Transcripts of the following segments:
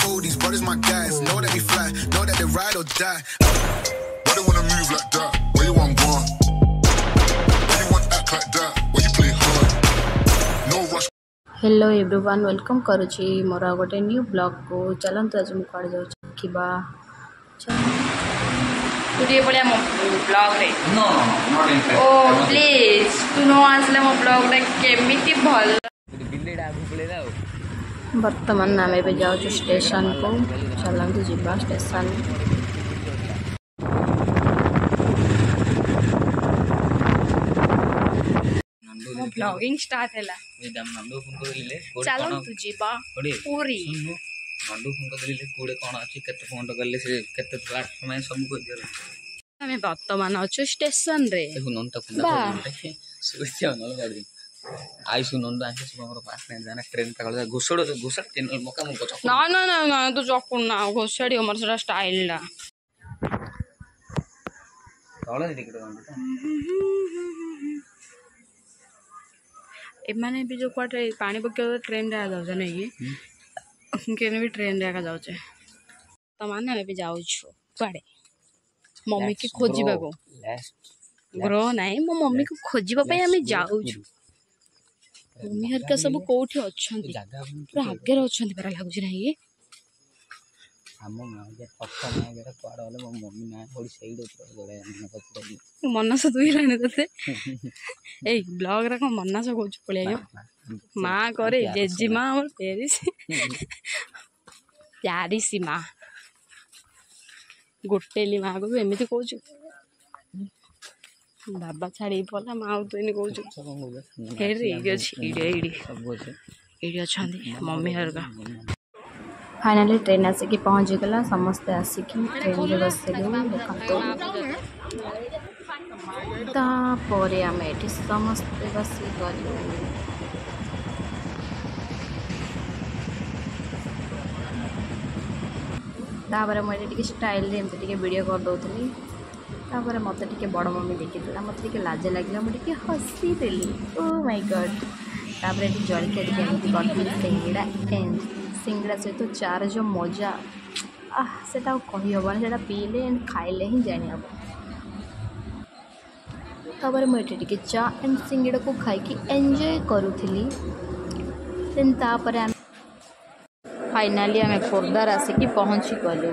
know these brothers my guys. Know that we fly, know that they ride or die. Why they wanna move like that? Where you want gone? Why you want act like that? Why you play hard? No rush. Hello everyone welcome करुछि मोर गोटे new blog को चलंतु आज मुझे कड़े जाऊँ देखा तू ये बोलिया मो ब्लॉग रे नो नॉट इंटरेस्ट ओ प्लीज तू नो आसले मो ब्लॉग रे केमिति भल बिल्लीडा आगु पळेला वर्तमान आम ए जाऊँ स्टेशन को चलंतु जीवा स्टेशन मो ब्लॉगिंग स्टार्ट हैला एकदम नंदू फोन करले चलंतु जीवा पूरी नंदू फोन करले कोडे कोन अछि केते फोन करले से केते प्लेटफॉर्म है सब को दियो हमें वर्तमान अच्छो स्टेशन रे देखो नंता फोन सुइछ न गाड़ी आई सुनंदू आके सब हमर पास में जाना ट्रेन पकड़ घुसड़ चैनल मका मुको चक ना ना ना ना तो चकुन ना घोसड़ी हमर सरा स्टाइल ला तळे टिकट एमाने भी जो क्वाटे पानी पके ट्रेन रे आ जाउ नहीं केने भी ट्रेन रे आ जाउ छे त माने भी जाउ छु क्वाडे मम्मी के खोजिबा को ब्रो नाही मो मम्मी को खोजिबा पई हमें जाउ छु मम्मी हर का सब कोठी अछंती पूरा आगे रे अछंती पर लागु छी नहीं हम मागे पक्का मागे क्वाड वाले मो मम्मी ना थोड़ी साइड ऊपर गले न पकड़ मनस दुई रहने तते ए ब्लॉग रा को मनस को पळे आयो मां करे जेजी मां और पेरिस प्यारी सी मां गोटेली मां को एमिति कहू छु बाबा छाड़ी पला मां तो इने कहू छु हेरी गछि इडी इडी अछंती मम्मी हर का फाइनली ट्रेन आसिक पहुँच गला समस्ते आसिक ट्रेन में बसले तापर आम ये समस्ते बसी गलु तापर मुझे स्टाइल एमती वीडियो कर दूसरी तापर मत बड़ मम्मी देखी मत लाज लगे मुझे हसी देली ओ माय गॉड तापर जलखिया करी सिंगड़ा सहित चार जो मजा से कही हेनी से पीले एंड खाइले ही जानी हम तापर मुझे चा एंड सिंगड़ा को खाई एंजॉय करूली देन तापर फाइनाली आम खोर्धार आसिक पहुँची गलु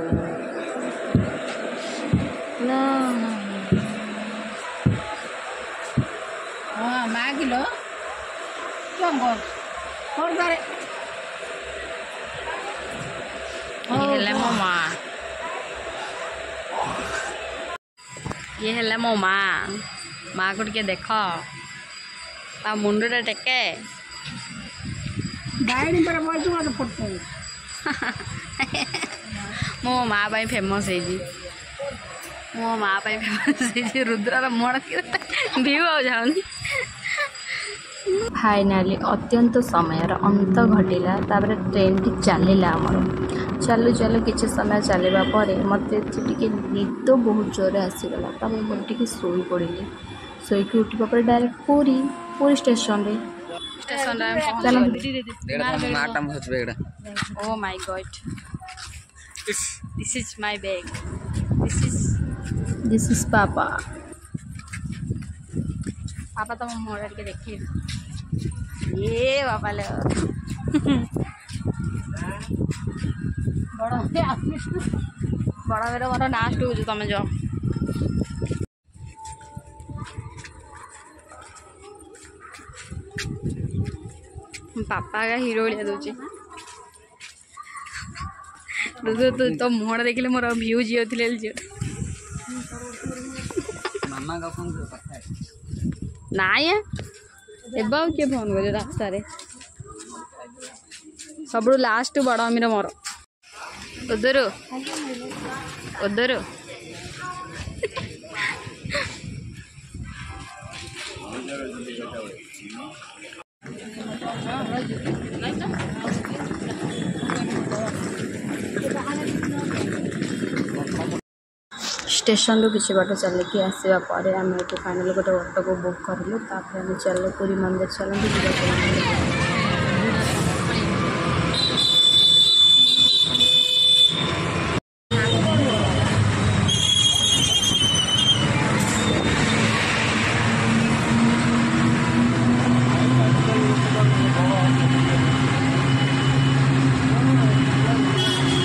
मागिलो खोर्धार ये है मो माँ को टे देख मुंडा टेके मो माँ फेमस है मो माँ फेमस है रुद्रार मुहर भ्यू आ जाऊनी फाइनाली अत्यंत समय अंत घटिला तापर ट्रेन टी चलला आमर चलु चलु किसी समय चलवा पर मत निद बहुत जोर आसीगला तब मुझे शोई पड़ी शोक उठा पर डायरेक्ट पूरी पूरी स्टेशन रे oh my God this is my bag this is पापा पापा तुम मोड़ के देखिए ये बापा लो बड़ मेरे मोर लास्ट हो तुम जो पापा का हीरो लिया दूचे तो मुहर देखिले मोर व्यू जियो थिले मामा का फोन करता है नाई एबाव किए फोन कर रास्ता सब लास्ट बड़ अमीर मोर उधर उधर स्टेशन रू किसी बाट चलिकी आसवा पर आम ये फाइनाल गोटे ऑटो को बुक करूँ तापर चल पूरी मंदिर चलते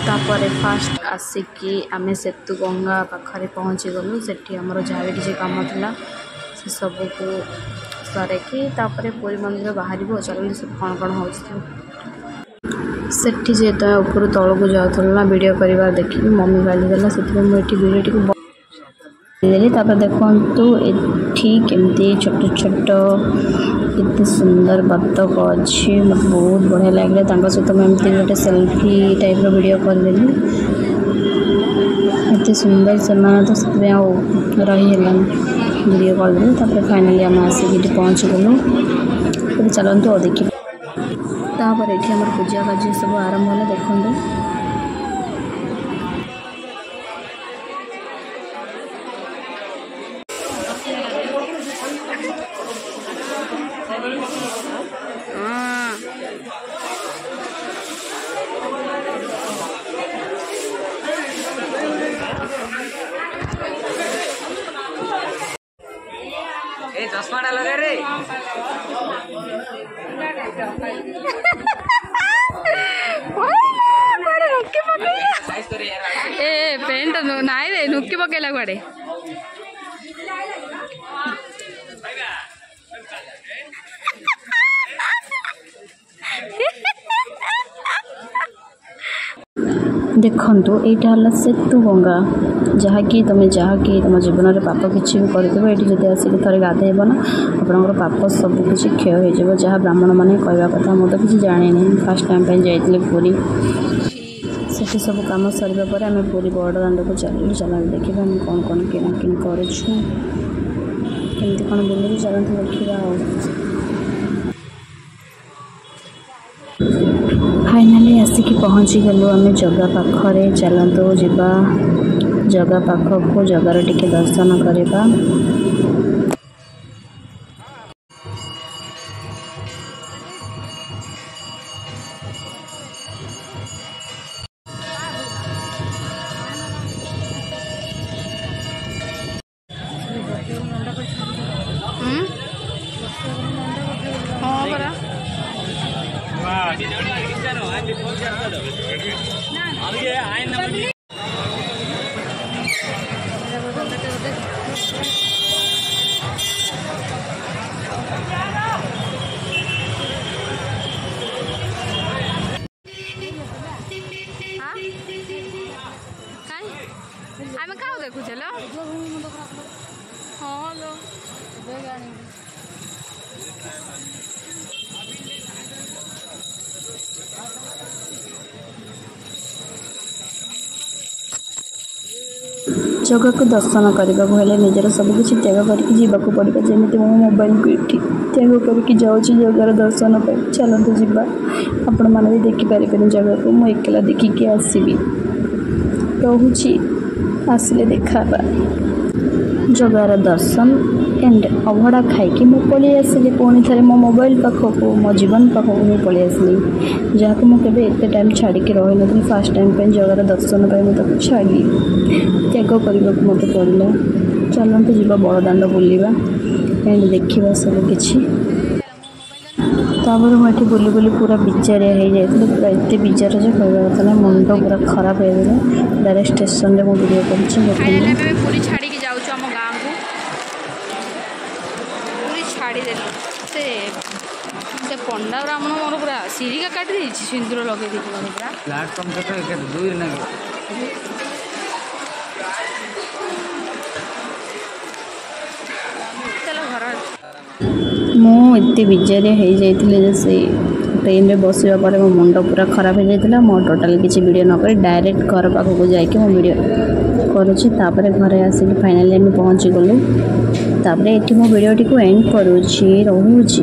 तापर फास्ट आसिकी आम सेतु गंगा पाखे पहुँची गलु से आमर जहाँ भी किसी कम था से सबू को सरकी पुरी मंदिर बाहर चल सब कौन कौन हो सेठी जेहेतु ऊपर तौक जाऊँ ना वीडियो करवा देखिए मम्मी गाली देला से मुझे वीडियो टी देली देखु एठी केमती छोट छोट कितने सुंदर बतक अच्छी मत बहुत बढ़िया लगे सहित मुझे गोटे सेल्फी टाइप वीडियो करदेली एत सुंदर से तो से रही वीडियो करदेली फाइनाली आम आसिक पहुँची गलु चलतु देखिए तापर ये पूजा कार्य सब आरंभ है देखते चश्मा लगा रे ए पेंट नाई रे नुक्की पकेला कुआडे देखु यहाँ सेतु गंगा जहाँकि तुम तुम जीवन में पाप किसी भी कर जब आसिक थे गाधेब ना आपंकर पाप सबकि क्षय हो जहाँ ब्राह्मण मैंने कहवा कथा मुझे किसी जानी फास्ट टाइम जाइए पूरी से सब कम सर पर आम पूरी बड़ दाण्ड को चल देखा आम कौन कौन किणाकिणी करुँ कौन बुलू चलते देखा फाइनाली आसिक पहुँची गलु आम जगह पाखरे चलतु जीवा जगह पाखक जगार टिके दर्शन करवा हाँ परा आम क्या देखुचे लो हाँ लो जगह को दर्शन करने हेल्ले निजर सबकि त्याग करके जावाक पड़ेगा जमी मो मोबाइल को ये त्याग करके जाऊँ जगार दर्शन पर चलते जावा आपण मैंने भी देखिपारे जगह को मुझे एकला देखिकी आसबि रोची आसिले देखा जगार दर्शन एंड अभड़ा खाई मु पलि आसिली पुणी थे मो मोबाइल पाखक मो जीवन पाखक मुझे पलि आसली जहाँ मुझे एत टाइम छाड़ी रही नी फास्ट टाइम जगार दर्शन पर मुझे छाड़ी त्याग करने को मत पड़ा चलते जीवा बड़ दाण्ड बुलवा एंड देखा सब किसी मुझे बुली बुली पूरा विचारिया हो जाती पूरा एत विचार जो कहवा कथा ना मुंड पूरा खराब हो गला डायरेक्ट स्टेशन में वीडियो कर पूरी छाड़ी जाऊँ आम गाँव को पूरी छाड़ी से पंडा ब्राह्मण मोर पूरा सीरिका काटी सिंदूर लगे पूरा प्लाटफर्म दुई ना चलो घर मुझे विजारिया हो जाती से ट्रेन में बसवा पर मो मुंड पूरा खराब हो जाता मो टोटाल किसी वीडियो नक डायरेक्ट घर पाखक जाकि मो वीडियो करुँच घरे आसिक फाइनाली आम पहुँची गलु ये मो वीडियो टी एंड करुँच।